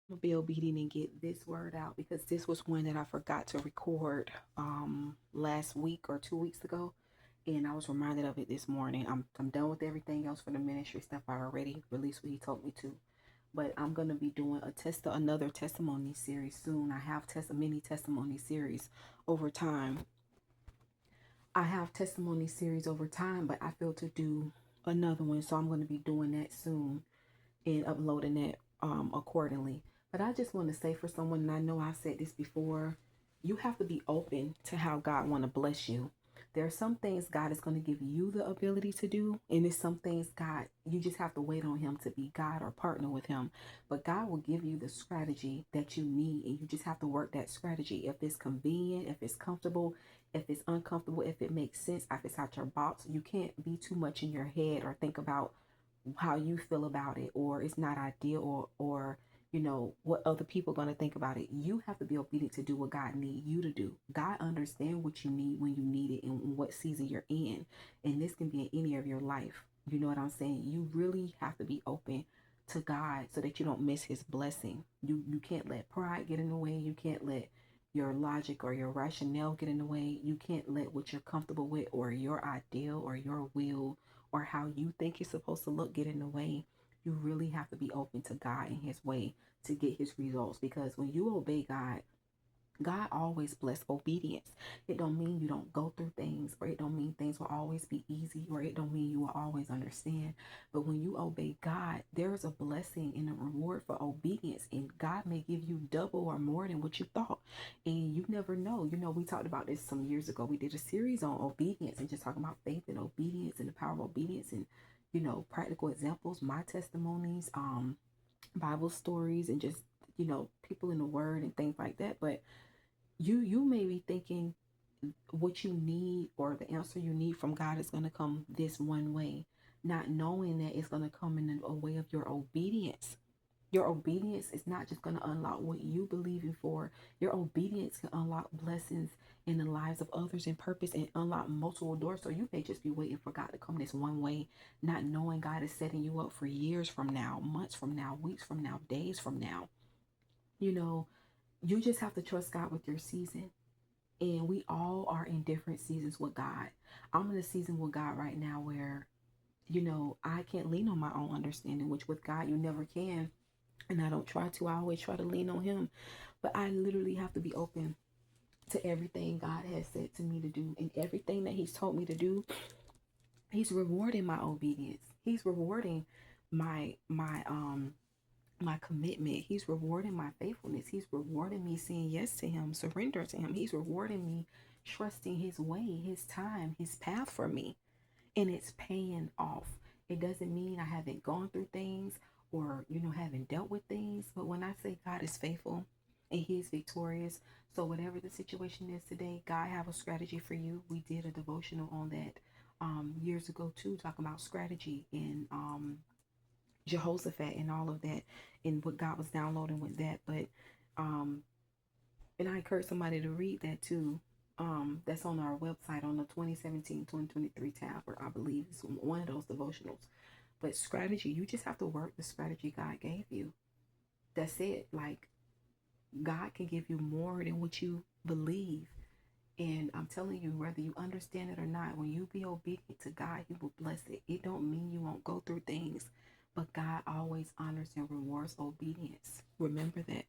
gonna be obedient and get this word out because this was one that I forgot to record last week or 2 weeks ago. And I was reminded of it this morning. I'm done with everything else for the ministry stuff. I already released what he told me to. But I'm gonna be doing another testimony series soon. I have many testimony series over time. I have testimony series over time, but I feel to do another one. So I'm gonna be doing that soon and uploading it accordingly. But I just want to say for someone, and I know I've said this before, you have to be open to how God want to bless you. There are some things God is going to give you the ability to do, and there's some things God you just have to wait on Him to be God or partner with Him. But God will give you the strategy that you need, and you just have to work that strategy. If it's convenient, if it's comfortable, if it's uncomfortable, if it makes sense, if it's out your box, you can't be too much in your head or think about how you feel about it, or it's not ideal, or what other people are going to think about it. You have to be obedient to do what God needs you to do. God understand what you need when you need it and what season you're in, and this can be in any of your life. You know what I'm saying? You really have to be open to God so that you don't miss his blessing. You can't let pride get in the way. You can't let your logic or your rationale get in the way. You can't let what you're comfortable with or your ideal or your will or how you think it's supposed to look get in the way. You really have to be open to God and his way to get his results, because when you obey God, God always bless obedience. It don't mean you don't go through things, or it don't mean things will always be easy, or it don't mean you will always understand. But when you obey God, there is a blessing and a reward for obedience, and God may give you double or more than what you thought. And you never know. We talked about this some years ago. We did a series on obedience and just talking about faith and obedience and the power of obedience, and practical examples, my testimonies, Bible stories, and just people in the word and things like that. But you may be thinking what you need or the answer you need from God is going to come this one way, not knowing that it's going to come in a way of your obedience. Your obedience is not just going to unlock what you believe in for. Your obedience can unlock blessings in the lives of others and purpose and unlock multiple doors. So you may just be waiting for God to come this one way, not knowing God is setting you up for years from now, months from now, weeks from now, days from now. You know, you just have to trust God with your season. And we all are in different seasons with God. I'm in a season with God right now where, I can't lean on my own understanding, which with God you never can. And I don't try to. I always try to lean on him. But I literally have to be open to everything God has said to me to do, and everything that he's told me to do. He's rewarding my obedience. He's rewarding my commitment. He's rewarding my faithfulness. He's rewarding me saying yes to him, surrender to him. He's rewarding me trusting his way, his time, his path for me. And it's paying off. It doesn't mean I haven't gone through things or, haven't dealt with things. But when I say God is faithful and he's victorious, so whatever the situation is today, God have a strategy for you. We did a devotional on that years ago too, talking about strategy and Jehoshaphat and all of that, and what God was downloading with that. But um, and I encourage somebody to read that too. That's on our website on the 2017-2023 tab, or I believe it's one of those devotionals. But strategy, you just have to work the strategy God gave you. That's it. Like, God can give you more than what you believe. And I'm telling you, whether you understand it or not, when you be obedient to God, he will bless it. It don't mean you won't go through things, but God always honors and rewards obedience. Remember that.